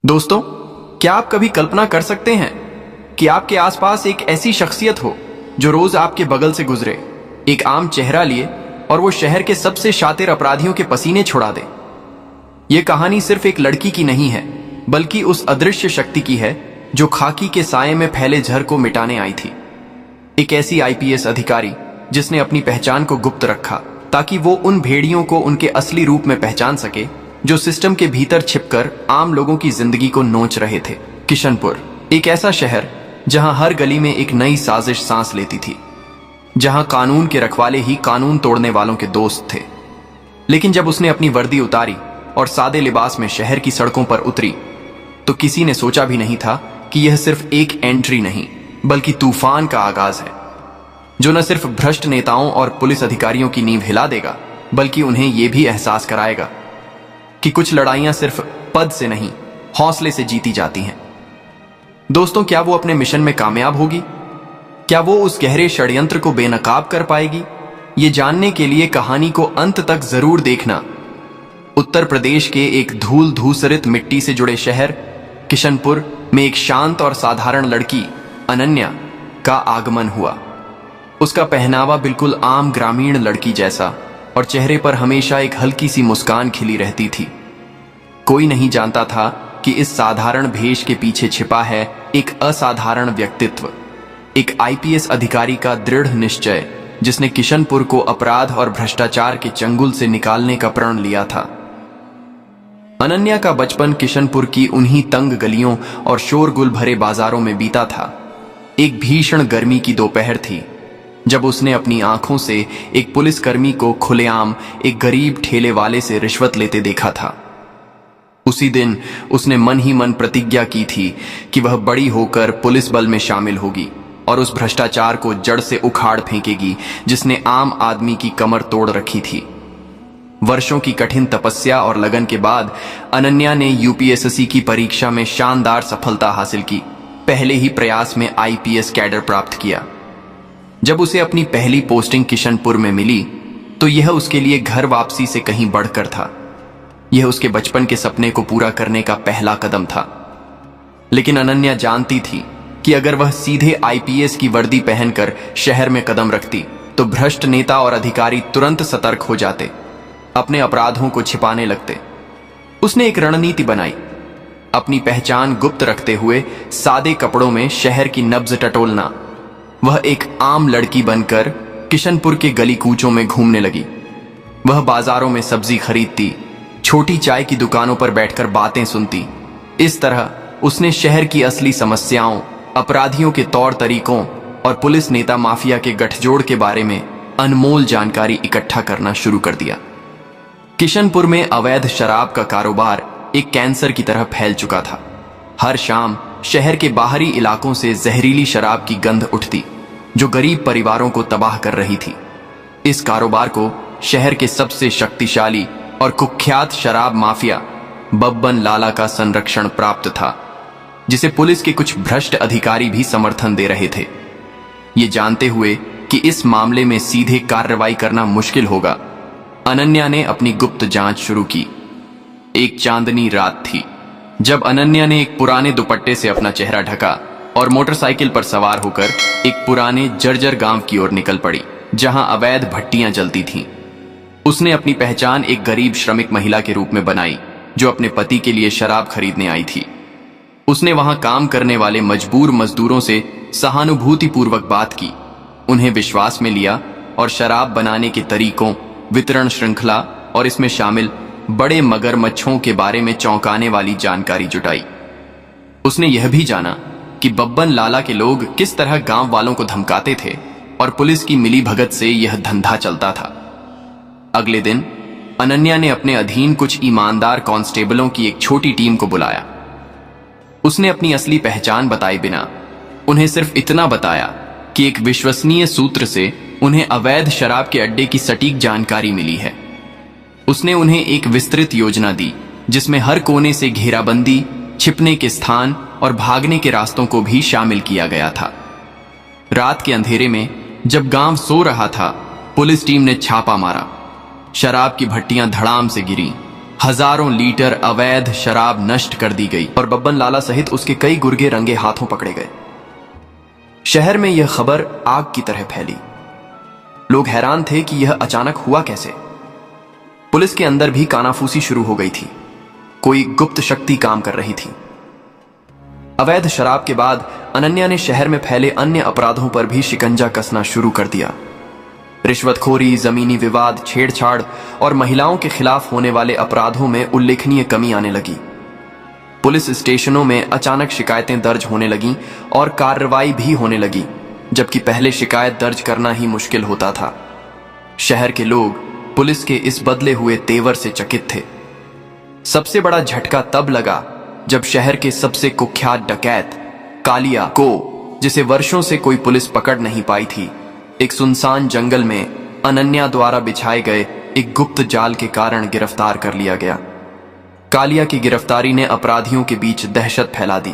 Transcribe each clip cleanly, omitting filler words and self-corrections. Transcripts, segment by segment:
दोस्तों, क्या आप कभी कल्पना कर सकते हैं कि आपके आसपास एक ऐसी शख्सियत हो जो रोज आपके बगल से गुजरे, एक आम चेहरा लिए और वो शहर के सबसे शातिर अपराधियों के पसीने छुड़ा दे। ये कहानी सिर्फ एक लड़की की नहीं है, बल्कि उस अदृश्य शक्ति की है जो खाकी के साये में फैले झर को मिटाने आई थी। एक ऐसी आईपीएस अधिकारी जिसने अपनी पहचान को गुप्त रखा ताकि वो उन भेड़ियों को उनके असली रूप में पहचान सके जो सिस्टम के भीतर छिपकर आम लोगों की जिंदगी को नोच रहे थे। किशनपुर, एक ऐसा शहर जहां हर गली में एक नई साजिश सांस लेती थी, जहां कानून के रखवाले ही कानून तोड़ने वालों के दोस्त थे। लेकिन जब उसने अपनी वर्दी उतारी और सादे लिबास में शहर की सड़कों पर उतरी, तो किसी ने सोचा भी नहीं था कि यह सिर्फ एक एंट्री नहीं, बल्कि तूफान का आगाज है, जो न सिर्फ भ्रष्ट नेताओं और पुलिस अधिकारियों की नींव हिला देगा, बल्कि उन्हें यह भी एहसास कराएगा कि कुछ लड़ाइयां सिर्फ पद से नहीं, हौसले से जीती जाती हैं। दोस्तों, क्या वो अपने मिशन में कामयाब होगी? क्या वो उस गहरे षड्यंत्र को बेनकाब कर पाएगी? ये जानने के लिए कहानी को अंत तक जरूर देखना। उत्तर प्रदेश के एक धूल धूसरित मिट्टी से जुड़े शहर किशनपुर में एक शांत और साधारण लड़की अनन्या का आगमन हुआ। उसका पहनावा बिल्कुल आम ग्रामीण लड़की जैसा और चेहरे पर हमेशा एक हल्की सी मुस्कान खिली रहती थी। कोई नहीं जानता था कि इस साधारण भेष के पीछे छिपा है एक असाधारण व्यक्तित्व, एक आईपीएस अधिकारी का दृढ़ निश्चय जिसने किशनपुर को अपराध और भ्रष्टाचार के चंगुल से निकालने का प्रण लिया था। अनन्या का बचपन किशनपुर की उन्हीं तंग गलियों और शोरगुल भरे बाजारों में बीता था। एक भीषण गर्मी की दोपहर थी जब उसने अपनी आंखों से एक पुलिसकर्मी को खुलेआम एक गरीब ठेले वाले से रिश्वत लेते देखा था। उसी दिन उसने मन ही मन प्रतिज्ञा की थी कि वह बड़ी होकर पुलिस बल में शामिल होगी और उस भ्रष्टाचार को जड़ से उखाड़ फेंकेगी जिसने आम आदमी की कमर तोड़ रखी थी। वर्षों की कठिन तपस्या और लगन के बाद अनन्या ने यूपीएससी की परीक्षा में शानदार सफलता हासिल की। पहले ही प्रयास में आईपीएस कैडर प्राप्त किया। जब उसे अपनी पहली पोस्टिंग किशनपुर में मिली, तो यह उसके लिए घर वापसी से कहीं बढ़कर था। यह उसके बचपन के सपने को पूरा करने का पहला कदम था। लेकिन अनन्या जानती थी कि अगर वह सीधे आईपीएस की वर्दी पहनकर शहर में कदम रखती, तो भ्रष्ट नेता और अधिकारी तुरंत सतर्क हो जाते, अपने अपराधों को छिपाने लगते। उसने एक रणनीति बनाई, अपनी पहचान गुप्त रखते हुए सादे कपड़ों में शहर की नब्ज टटोलना। वह एक आम लड़की बनकर किशनपुर के गली कूचों में घूमने लगी। वह बाजारों में सब्जी खरीदती, छोटी चाय की दुकानों पर बैठकर बातें सुनती। इस तरह उसने शहर की असली समस्याओं, अपराधियों के तौर तरीकों और पुलिस नेता माफिया के गठजोड़ के बारे में अनमोल जानकारी इकट्ठा करना शुरू कर दिया। किशनपुर में अवैध शराब का कारोबार एक कैंसर की तरह फैल चुका था। हर शाम शहर के बाहरी इलाकों से जहरीली शराब की गंध उठती, जो गरीब परिवारों को तबाह कर रही थी। इस कारोबार को शहर के सबसे शक्तिशाली और कुख्यात शराब माफिया बब्बन लाला का संरक्षण प्राप्त था, जिसे पुलिस के कुछ भ्रष्ट अधिकारी भी समर्थन दे रहे थे। ये जानते हुए कि इस मामले में सीधे कार्रवाई करना मुश्किल होगा, अनन्या ने अपनी गुप्त जांच शुरू की। एक चांदनी रात थी जब अनन्या ने एक पुराने दुपट्टे से अपना चेहरा ढका और मोटरसाइकिल पर सवार होकर एक पुराने जर्जर गांव की ओर निकल पड़ी, जहां अवैध भट्टियां जलती थीं। उसने अपनी पहचान एक गरीब श्रमिक महिला के रूप में बनाई, जो अपने पति के लिए शराब खरीदने आई थी। उसने वहां काम करने वाले मजबूर मजदूरों से सहानुभूतिपूर्वक बात की, उन्हें विश्वास में लिया और शराब बनाने के तरीकों, वितरण श्रृंखला और इसमें शामिल बड़े मगरमच्छों के बारे में चौंकाने वाली जानकारी जुटाई। उसने यह भी जाना कि बब्बन लाला के लोग किस तरह गांव वालों को धमकाते थे और पुलिस की मिलीभगत से यह धंधा चलता था। अगले दिन अनन्या ने अपने अधीन कुछ ईमानदार कांस्टेबलों की एक छोटी टीम को बुलाया। उसने अपनी असली पहचान बताए बिना उन्हें सिर्फ इतना बताया कि एक विश्वसनीय सूत्र से उन्हें अवैध शराब के अड्डे की सटीक जानकारी मिली है। उसने उन्हें एक विस्तृत योजना दी, जिसमें हर कोने से घेराबंदी, छिपने के स्थान और भागने के रास्तों को भी शामिल किया गया था। रात के अंधेरे में जब गांव सो रहा था, पुलिस टीम ने छापा मारा। शराब की भट्टियां धड़ाम से गिरी, हजारों लीटर अवैध शराब नष्ट कर दी गई और बब्बन लाला सहित उसके कई गुर्गे रंगे हाथों पकड़े गए। शहर में यह खबर आग की तरह फैली। लोग हैरान थे कि यह अचानक हुआ कैसे। पुलिस के अंदर भी कानाफूसी शुरू हो गई थी। कोई गुप्त शक्ति काम कर रही थी। अवैध शराब के बाद अनन्या ने शहर में फैले अन्य अपराधों पर भी शिकंजा कसना शुरू कर दिया। रिश्वतखोरी, जमीनी विवाद, छेड़छाड़ और महिलाओं के खिलाफ होने वाले अपराधों में उल्लेखनीय कमी आने लगी। पुलिस स्टेशनों में अचानक शिकायतें दर्ज होने लगीं और कार्रवाई भी होने लगी, जबकि पहले शिकायत दर्ज करना ही मुश्किल होता था। शहर के लोग पुलिस के इस बदले हुए तेवर से चकित थे। सबसे बड़ा झटका तब लगा जब शहर के सबसे कुख्यात डकैत कालिया को, जिसे वर्षों से कोई पुलिस पकड़ नहीं पाई थी, एक सुनसान जंगल में अनन्या द्वारा बिछाए गए एक गुप्त जाल के कारण गिरफ्तार कर लिया गया। कालिया की गिरफ्तारी ने अपराधियों के बीच दहशत फैला दी।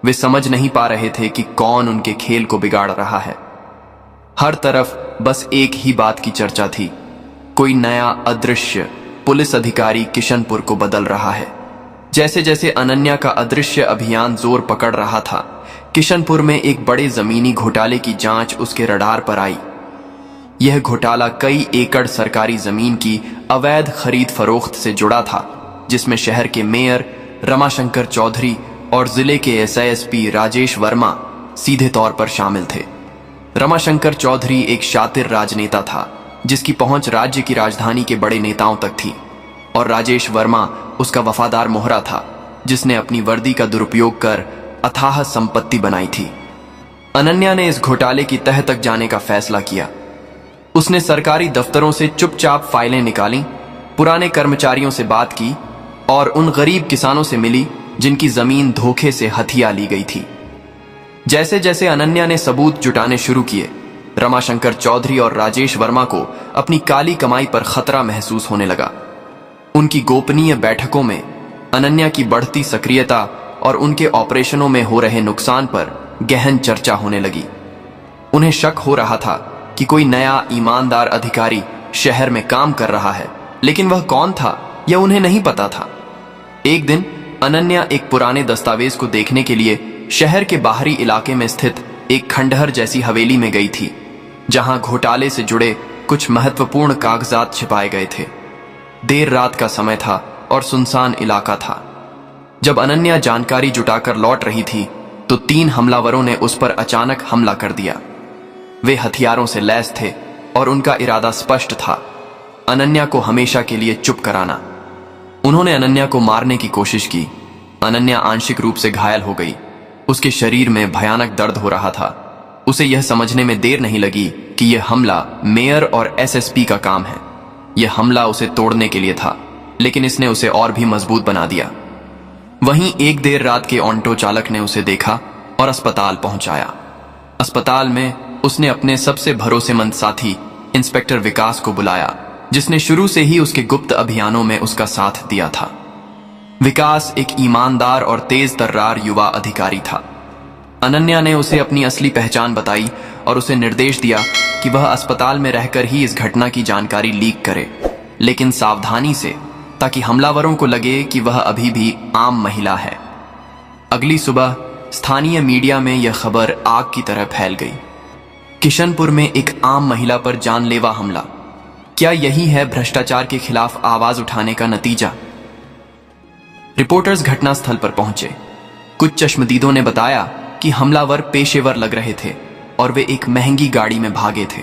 वे समझ नहीं पा रहे थे कि कौन उनके खेल को बिगाड़ रहा है। हर तरफ बस एक ही बात की चर्चा थी, कोई नया अदृश्य पुलिस अधिकारी किशनपुर को बदल रहा है। जैसे जैसे अनन्या का अदृश्य अभियान जोर पकड़ रहा था, किशनपुर में एक बड़े जमीनी घोटाले की जांच उसके रडार पर आई। यह घोटाला कई एकड़ सरकारी जमीन की अवैध खरीद फरोख्त से जुड़ा था, जिसमें शहर के मेयर रमाशंकर चौधरी और जिले के एसआईएसपी राजेश वर्मा सीधे तौर पर शामिल थे। रमाशंकर चौधरी एक शातिर राजनेता था, जिसकी पहुंच राज्य की राजधानी के बड़े नेताओं तक थी, और राजेश वर्मा उसका वफादार मोहरा था, जिसने अपनी वर्दी का दुरुपयोग कर अथाह संपत्ति बनाई थी। अनन्या ने इस घोटाले की तह तक जाने का फैसला किया। उसने सरकारी दफ्तरों से चुपचाप फाइलें निकाली, पुराने कर्मचारियों से बात की और उन गरीब किसानों से मिली जिनकी जमीन धोखे से हथिया ली गई थी। जैसे जैसे अनन्या ने सबूत जुटाने शुरू किए, रमाशंकर चौधरी और राजेश वर्मा को अपनी काली कमाई पर खतरा महसूस होने लगा। उनकी गोपनीय बैठकों में अनन्या की बढ़ती सक्रियता और उनके ऑपरेशनों में हो रहे नुकसान पर गहन चर्चा होने लगी। उन्हें शक हो रहा था कि कोई नया ईमानदार अधिकारी शहर में काम कर रहा है, लेकिन वह कौन था यह उन्हें नहीं पता था। एक दिन अनन्या एक पुराने दस्तावेज को देखने के लिए शहर के बाहरी इलाके में स्थित एक खंडहर जैसी हवेली में गई थी, जहां घोटाले से जुड़े कुछ महत्वपूर्ण कागजात छिपाए गए थे। देर रात का समय था और सुनसान इलाका था। जब अनन्या जानकारी जुटाकर लौट रही थी तो 3 हमलावरों ने उस पर अचानक हमला कर दिया। वे हथियारों से लैस थे और उनका इरादा स्पष्ट था, अनन्या को हमेशा के लिए चुप कराना। उन्होंने अनन्या को मारने की कोशिश की। अनन्या आंशिक रूप से घायल हो गई। उसके शरीर में भयानक दर्द हो रहा था। उसे यह समझने में देर नहीं लगी कि यह हमला मेयर और एसएसपी का काम है। यह हमला उसे तोड़ने के लिए था, लेकिन इसने उसे और भी मजबूत बना दिया। वहीं एक देर रात के ऑटो चालक ने उसे देखा और अस्पताल पहुंचाया। अस्पताल में उसने अपने सबसे भरोसेमंद साथी इंस्पेक्टर विकास को बुलाया, जिसने शुरू से ही उसके गुप्त अभियानों में उसका साथ दिया था। विकास एक ईमानदार और तेज तर्रार युवा अधिकारी था। अनन्या ने उसे अपनी असली पहचान बताई और उसे निर्देश दिया कि वह अस्पताल में रहकर ही इस घटना की जानकारी लीक करे, लेकिन सावधानी से, ताकि हमलावरों को लगे कि वह अभी भी आम महिला है। अगली सुबह स्थानीय मीडिया में यह खबर आग की तरह फैल गई। किशनपुर में एक आम महिला पर जानलेवा हमला। क्या यही है भ्रष्टाचार के खिलाफ आवाज उठाने का नतीजा? रिपोर्टर्स घटनास्थल पर पहुंचे। कुछ चश्मदीदों ने बताया कि हमलावर पेशेवर लग रहे थे और वे एक महंगी गाड़ी में भागे थे।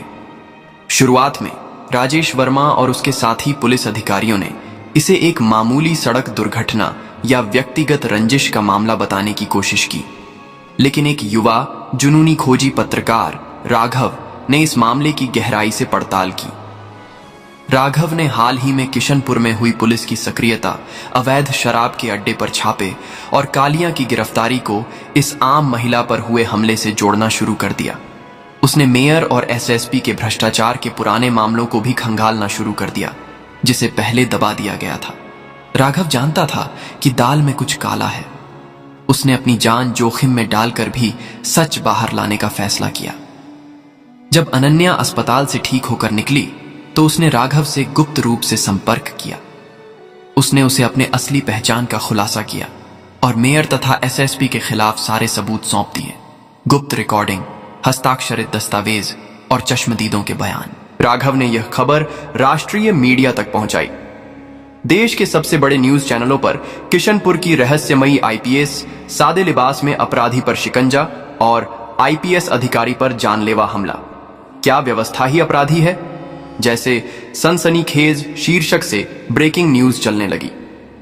शुरुआत में राजेश वर्मा और उसके साथी पुलिस अधिकारियों ने इसे एक मामूली सड़क दुर्घटना या व्यक्तिगत रंजिश का मामला बताने की कोशिश की, लेकिन एक युवा जुनूनी खोजी पत्रकार राघव ने इस मामले की गहराई से पड़ताल की। राघव ने हाल ही में किशनपुर में हुई पुलिस की सक्रियता, अवैध शराब के अड्डे पर छापे और कालिया की गिरफ्तारी को इस आम महिला पर हुए हमले से जोड़ना शुरू कर दिया। उसने मेयर और एसएसपी के भ्रष्टाचार के पुराने मामलों को भी खंगालना शुरू कर दिया, जिसे पहले दबा दिया गया था। राघव जानता था कि दाल में कुछ काला है। उसने अपनी जान जोखिम में डालकर भी सच बाहर लाने का फैसला किया। जब अनन्या अस्पताल से ठीक होकर निकली तो उसने राघव से गुप्त रूप से संपर्क किया। उसने उसे अपने असली पहचान का खुलासा किया और मेयर तथा एसएसपी के खिलाफ सारे सबूत सौंप दिए। गुप्त रिकॉर्डिंग, हस्ताक्षरित दस्तावेज और चश्मदीदों के बयान। राघव ने यह खबर राष्ट्रीय मीडिया तक पहुंचाई। देश के सबसे बड़े न्यूज चैनलों पर किशनपुर की रहस्यमयी आईपीएस, सादे लिबास में अपराधी पर शिकंजा और आईपीएस अधिकारी पर जानलेवा हमला। क्या व्यवस्था ही अपराधी है? जैसे सनसनीखेज शीर्षक से ब्रेकिंग न्यूज चलने लगी।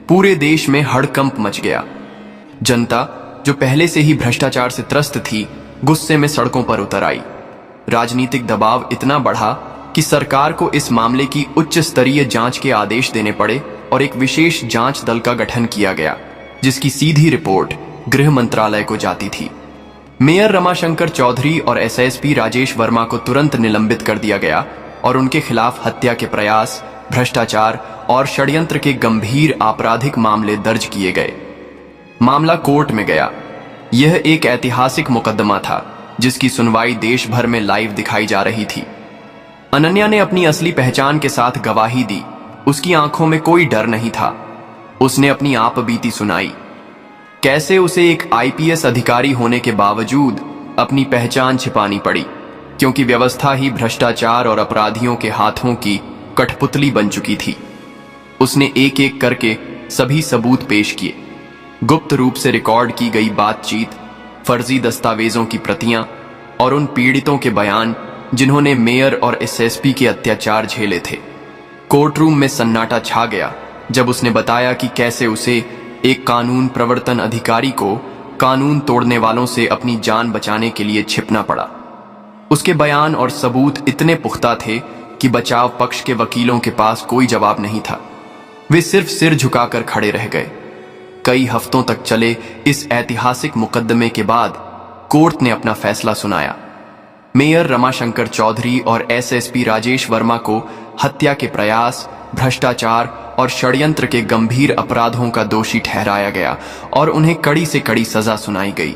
पूरे देश में हड़कंप मच गया। जनता, जो पहले से ही भ्रष्टाचार से त्रस्त थी, गुस्से में सड़कों पर उतर आई। राजनीतिक दबाव इतना बढ़ा कि सरकार को इस मामले की उच्च स्तरीय जांच के आदेश देने पड़े और एक विशेष जांच दल का गठन किया गया, जिसकी सीधी रिपोर्ट गृह मंत्रालय को जाती थी। मेयर रमाशंकर चौधरी और एसएसपी राजेश वर्मा को तुरंत निलंबित कर दिया गया और उनके खिलाफ हत्या के प्रयास, भ्रष्टाचार और षड्यंत्र के गंभीर आपराधिक मामले दर्ज किए गए। मामला कोर्ट में गया। यह एक ऐतिहासिक मुकदमा था जिसकी सुनवाई देश भर में लाइव दिखाई जा रही थी। अनन्या ने अपनी असली पहचान के साथ गवाही दी। उसकी आंखों में कोई डर नहीं था। उसने अपनी आप बीती सुनाई। कैसे उसे एक आईपीएस अधिकारी होने के बावजूद अपनी पहचान छिपानी पड़ी, क्योंकि व्यवस्था ही भ्रष्टाचार और अपराधियों के हाथों की कठपुतली बन चुकी थी। उसने एक एक करके सभी सबूत पेश किए। गुप्त रूप से रिकॉर्ड की गई बातचीत, फर्जी दस्तावेजों की प्रतियां और उन पीड़ितों के बयान जिन्होंने मेयर और एसएसपी के अत्याचार झेले थे। कोर्टरूम में सन्नाटा छा गया जब उसने बताया कि कैसे उसे एक कानून प्रवर्तन अधिकारी को कानून तोड़ने वालों से अपनी जान बचाने के लिए छिपना पड़ा। उसके बयान और सबूत इतने पुख्ता थे कि बचाव पक्ष के वकीलों के पास कोई जवाब नहीं था। वे सिर्फ सिर झुकाकर खड़े रह गए। कई हफ्तों तक चले इस ऐतिहासिक मुकदमे के बाद कोर्ट ने अपना फैसला सुनाया। मेयर रमाशंकर चौधरी और एसएसपी राजेश वर्मा को हत्या के प्रयास, भ्रष्टाचार और षड्यंत्र के गंभीर अपराधों का दोषी ठहराया गया और उन्हें कड़ी से कड़ी सजा सुनाई गई।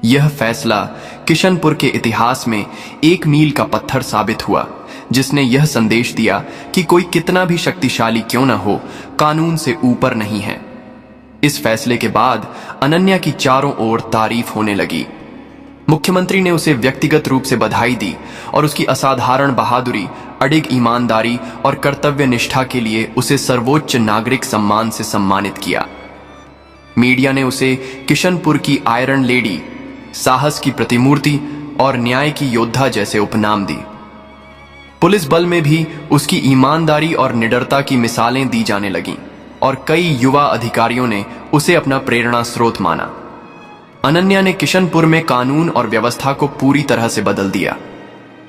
यह फैसला किशनपुर के इतिहास में एक मील का पत्थर साबित हुआ, जिसने यह संदेश दिया कि कोई कितना भी शक्तिशाली क्यों न हो, कानून से ऊपर नहीं है। इस फैसले के बाद अनन्या की चारों ओर तारीफ होने लगी। मुख्यमंत्री ने उसे व्यक्तिगत रूप से बधाई दी और उसकी असाधारण बहादुरी, अडिग ईमानदारी और कर्तव्य निष्ठा के लिए उसे सर्वोच्च नागरिक सम्मान से सम्मानित किया। मीडिया ने उसे किशनपुर की आयरन लेडी, साहस की प्रतिमूर्ति और न्याय की योद्धा जैसे उपनाम दी। पुलिस बल में भी उसकी ईमानदारी और निडरता की मिसालें दी जाने लगीं और कई युवा अधिकारियों ने उसे अपना प्रेरणा स्रोत माना। अनन्या ने किशनपुर में कानून और व्यवस्था को पूरी तरह से बदल दिया।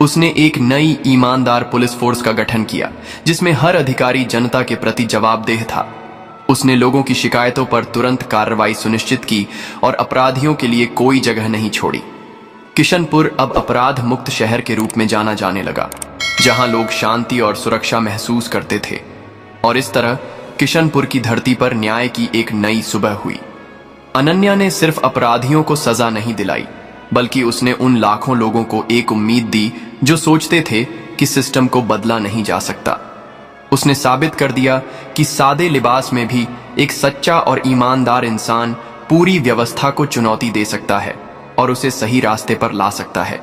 उसने एक नई ईमानदार पुलिस फोर्स का गठन किया, जिसमें हर अधिकारी जनता के प्रति जवाबदेह था। उसने लोगों की शिकायतों पर तुरंत कार्रवाई सुनिश्चित की और अपराधियों के लिए कोई जगह नहीं छोड़ी। किशनपुर अब अपराध मुक्त शहर के रूप में जाना जाने लगा, जहां लोग शांति और सुरक्षा महसूस करते थे। और इस तरह किशनपुर की धरती पर न्याय की एक नई सुबह हुई। अनन्या ने सिर्फ अपराधियों को सजा नहीं दिलाई, बल्कि उसने उन लाखों लोगों को एक उम्मीद दी जो सोचते थे कि सिस्टम को बदला नहीं जा सकता। उसने साबित कर दिया कि सादे लिबास में भी एक सच्चा और ईमानदार इंसान पूरी व्यवस्था को चुनौती दे सकता है और उसे सही रास्ते पर ला सकता है।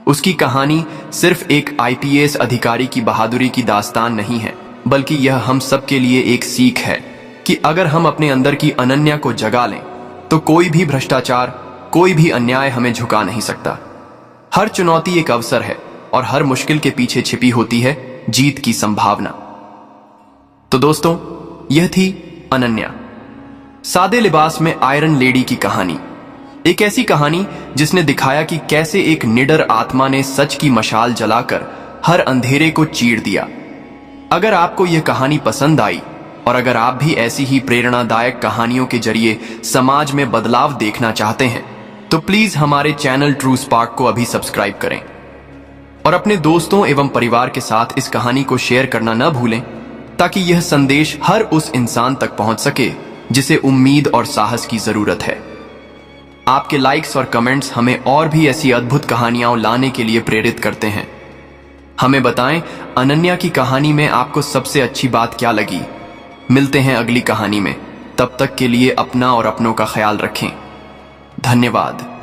उसकी कहानी सिर्फ एक आईपीएस अधिकारी की बहादुरी की दास्तान नहीं है, बल्कि यह हम सब के लिए एक सीख है कि अगर हम अपने अंदर की अनन्या को जगा लें तो कोई भी भ्रष्टाचार, कोई भी अन्याय हमें झुका नहीं सकता। हर चुनौती एक अवसर है और हर मुश्किल के पीछे छिपी होती है जीत की संभावना। तो दोस्तों, यह थी अनन्या, सादे लिबास में आयरन लेडी की कहानी। एक ऐसी कहानी जिसने दिखाया कि कैसे एक निडर आत्मा ने सच की मशाल जलाकर हर अंधेरे को चीर दिया। अगर आपको यह कहानी पसंद आई और अगर आप भी ऐसी ही प्रेरणादायक कहानियों के जरिए समाज में बदलाव देखना चाहते हैं, तो प्लीज हमारे चैनल ट्रू स्पार्क को अभी सब्सक्राइब करें और अपने दोस्तों एवं परिवार के साथ इस कहानी को शेयर करना न भूलें, ताकि यह संदेश हर उस इंसान तक पहुंच सके जिसे उम्मीद और साहस की जरूरत है। आपके लाइक्स और कमेंट्स हमें और भी ऐसी अद्भुत कहानियां लाने के लिए प्रेरित करते हैं। हमें बताएं, अनन्या की कहानी में आपको सबसे अच्छी बात क्या लगी? मिलते हैं अगली कहानी में। तब तक के लिए अपना और अपनों का ख्याल रखें। धन्यवाद।